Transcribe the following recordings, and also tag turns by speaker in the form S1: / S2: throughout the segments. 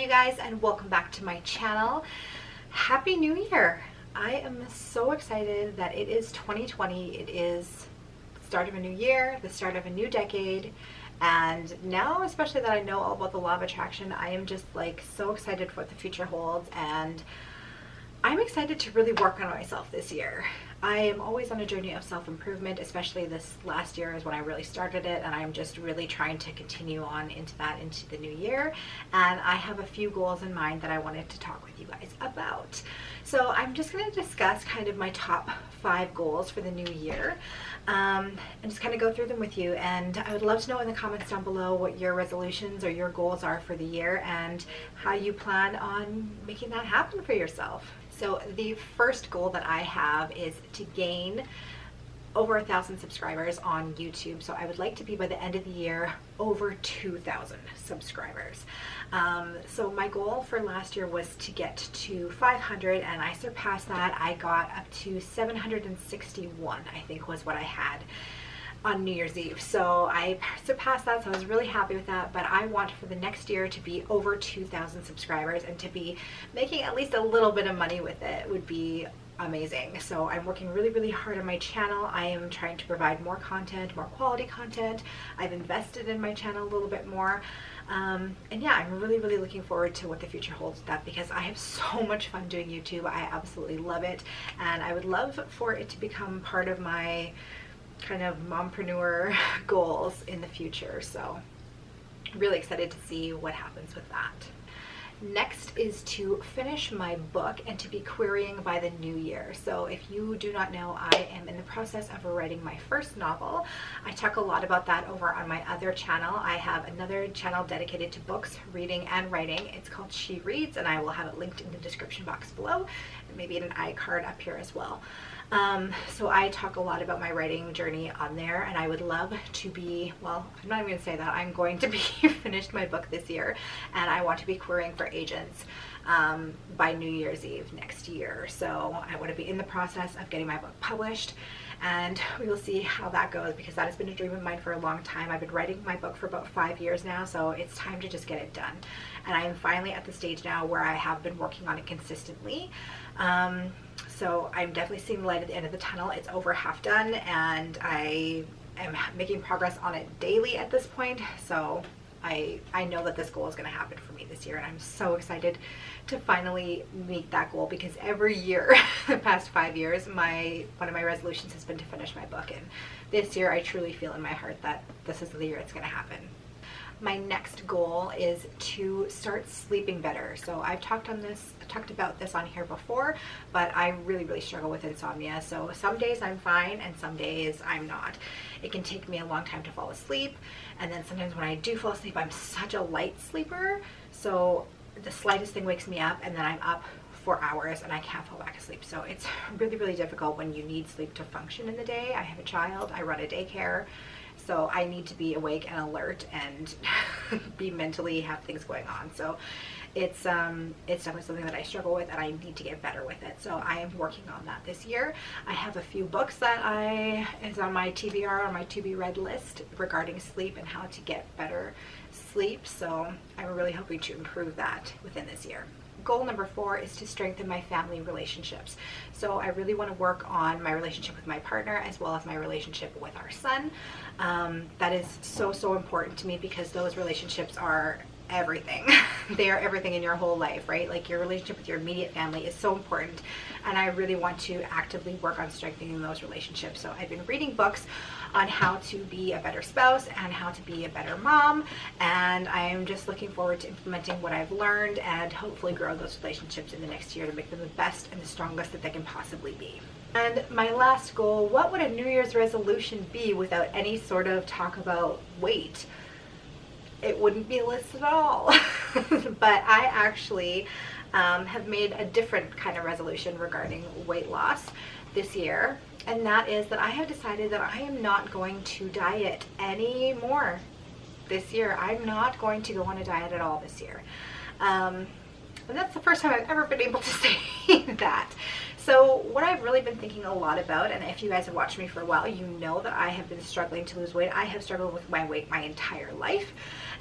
S1: you guys, and welcome back to my channel. Happy New Year! I am so excited that it is 2020. It is the start of a new year, the start of a new decade, and now, especially that I know all about the law of attraction, I am just like so excited for what the future holds, and I'm excited to really work on myself this year. I am always on a journey of self-improvement, especially this last year is when I really started it, and I'm just really trying to continue on into the new year. And I have a few goals in mind that I wanted to talk with you guys about. So I'm just going to discuss kind of my top 5 goals for the new year, and just kind of go through them with you. And I would love to know in the comments down below what your resolutions or your goals are for the year and how you plan on making that happen for yourself. So the first goal that I have is to gain over 1,000 subscribers on YouTube. So I would like to be, by the end of the year, over 2,000 subscribers. So my goal for last year was to get to 500, and I surpassed that. I got up to 761, I think was what I had on New Year's Eve. So I surpassed that, so I was really happy with that. But I want for the next year to be over 2,000 subscribers, and to be making at least a little bit of money with it would be amazing. So I'm working really hard on my channel. I am trying to provide more content, more quality content. I've invested in my channel a little bit more. And yeah, I'm really looking forward to what the future holds with that, because I have so much fun doing YouTube. I absolutely love it, and I would love for it to become part of my kind of mompreneur goals in the future. So really excited to see what happens with that. Next is to finish my book and to be querying by the new year. So if you do not know, I am in the process of writing my first novel. I talk a lot about that over on my other channel. I have another channel dedicated to books, reading, and writing. It's called She Reads, and I will have it linked in the description box below, and maybe in an iCard up here as well. So I talk a lot about my writing journey on there, and I would love to be, well, I'm not even going to say that, I'm going to be finished my book this year, and I want to be querying for agents by New Year's Eve next year. So I want to be in the process of getting my book published, and we will see how that goes, because that has been a dream of mine for a long time. I've been writing my book for about 5 years now, so it's time to just get it done. And I am finally at the stage now where I have been working on it consistently. So I'm definitely seeing the light at the end of the tunnel. It's over half done, and I am making progress on it daily at this point. So I know that this goal is going to happen for me this year, and I'm so excited to finally meet that goal, because every year the past 5 years, one of my resolutions has been to finish my book, and this year I truly feel in my heart that this is the year it's going to happen. My next goal is to start sleeping better. So I've talked about this on here before, but I really struggle with insomnia. So some days I'm fine, and some days I'm not. It can take me a long time to fall asleep, and then sometimes when I do fall asleep, I'm such a light sleeper, so the slightest thing wakes me up, and then I'm up for hours and I can't fall back asleep. So it's really difficult when you need sleep to function in the day. I have a child, I run a daycare, so I need to be awake and alert and be mentally, have things going on. So it's definitely something that I struggle with, and I need to get better with it. So I am working on that this year. I have a few books that is on my TBR, on my to be read list, regarding sleep and how to get better sleep. So I'm really hoping to improve that within this year. Goal number 4 is to strengthen my family relationships. So I really want to work on my relationship with my partner, as well as my relationship with our son. That is so important to me, because those relationships are everything. They are everything in your whole life, right? Like, your relationship with your immediate family is so important, and I really want to actively work on strengthening those relationships. So I've been reading books on how to be a better spouse and how to be a better mom, and I am just looking forward to implementing what I've learned and hopefully grow those relationships in the next year to make them the best and the strongest that they can possibly be. And my last goal, what would a New Year's resolution be without any sort of talk about weight? It wouldn't be listed at all. But I actually have made a different kind of resolution regarding weight loss this year, and that is that I have decided that I am not going to diet anymore this year. I'm not going to go on a diet at all this year. And that's the first time I've ever been able to say that. So what I've really been thinking a lot about, and if you guys have watched me for a while, you know that I have been struggling to lose weight. I have struggled with my weight my entire life.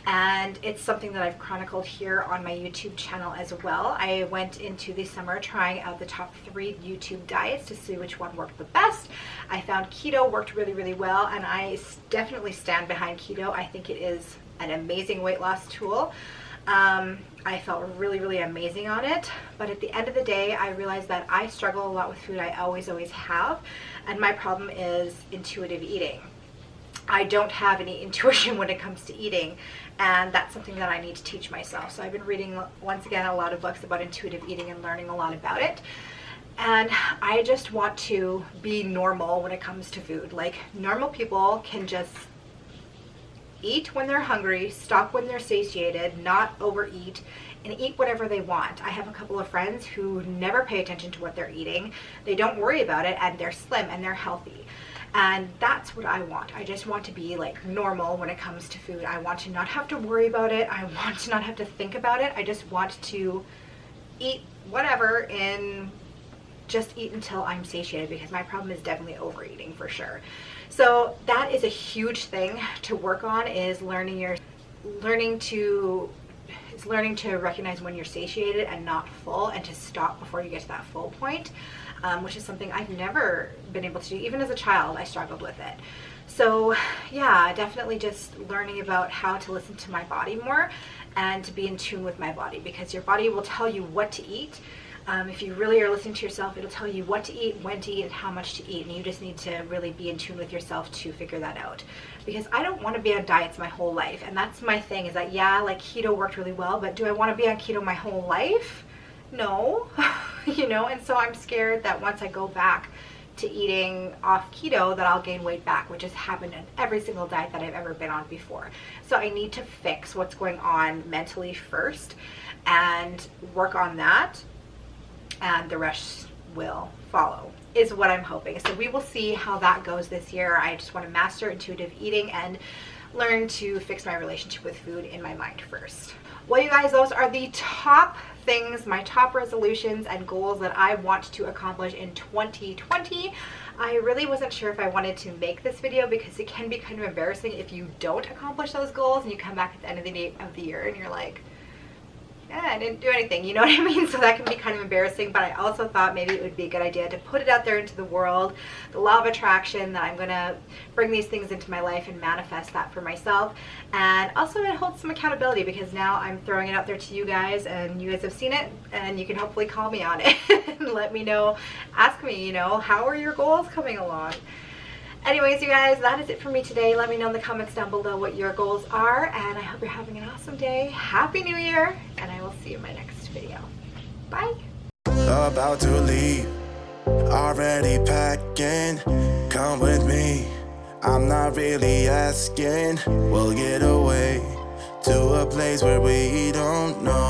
S1: and it's something that I've chronicled here on my YouTube channel as well. I went into the summer trying out the top 3 YouTube diets to see which one worked the best. I found keto worked really, really well, and I definitely stand behind keto. I think it is an amazing weight loss tool. I felt really, really amazing on it, but at the end of the day, I realized that I struggle a lot with food. I always have, and my problem is intuitive eating. I don't have any intuition when it comes to eating, and that's something that I need to teach myself. So I've been reading, once again, a lot of books about intuitive eating and learning a lot about it. And I just want to be normal when it comes to food. Like, normal people can just eat when they're hungry, stop when they're satiated, not overeat, and eat whatever they want. I have a couple of friends who never pay attention to what they're eating. They don't worry about it, and they're slim and they're healthy. And that's what I want. I just want to be like normal when it comes to food. I want to not have to worry about it. I want to not have to think about it. I just want to eat whatever and just eat until I'm satiated, because my problem is definitely overeating for sure. So that is a huge thing to work on, is learning to recognize when you're satiated and not full, and to stop before you get to that full point, which is something I've never been able to do. Even as a child, I struggled with it. So yeah, definitely just learning about how to listen to my body more and to be in tune with my body, because your body will tell you what to eat. If you really are listening to yourself, it'll tell you what to eat, when to eat, and how much to eat, and you just need to really be in tune with yourself to figure that out. Because I don't want to be on diets my whole life, and that's my thing, is that, yeah, like keto worked really well, but do I want to be on keto my whole life? No. You know, and so I'm scared that once I go back to eating off keto, that I'll gain weight back, which has happened in every single diet that I've ever been on before. So I need to fix what's going on mentally first and work on that, and the rest will follow, is what I'm hoping. So we will see how that goes this year. I just want to master intuitive eating and learn to fix my relationship with food in my mind first. Well, you guys, those are the top things, my top resolutions and goals that I want to accomplish in 2020. I really wasn't sure if I wanted to make this video, because it can be kind of embarrassing if you don't accomplish those goals and you come back at the end of the year and you're like, I didn't do anything, you know what I mean? So that can be kind of embarrassing, but I also thought maybe it would be a good idea to put it out there into the world, the law of attraction, that I'm gonna bring these things into my life and manifest that for myself. And also it holds some accountability, because now I'm throwing it out there to you guys, and you guys have seen it, and you can hopefully call me on it and let me know, ask me, you know, how are your goals coming along? Anyways, you guys, that is it for me today. Let me know in the comments down below what your goals are, and I hope you're having an awesome day. Happy New Year, and I will see you in my next video. Bye.
S2: About to leave, already packing. Come with me, I'm not really asking. We'll get away to a place where we don't know